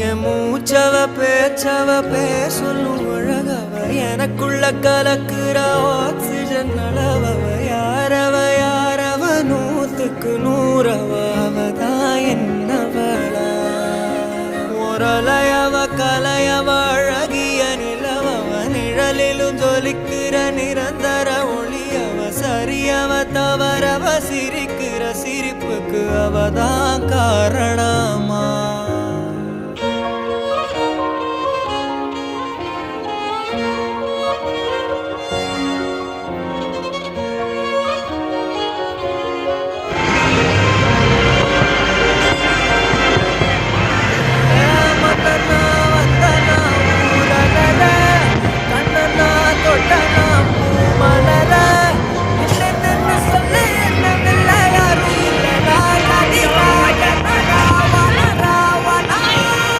என் மூச்சவ பேச்சவ பேசலும் அழகவ எனக்குள்ள கலக்குற ஆக்சிஜன் அளவவ யாரவ யாரவ 100க்கு 100 அவதான் என்னவளா ஒரலையவ கலையவ அழகிய நிலவவ நிழலிலும் ஜொலிக்கிற நிரந்தர ஒளியவ சரியவ தவறவ சிரிக்கிற சிரிப்புக்கு அவதான் காரணமா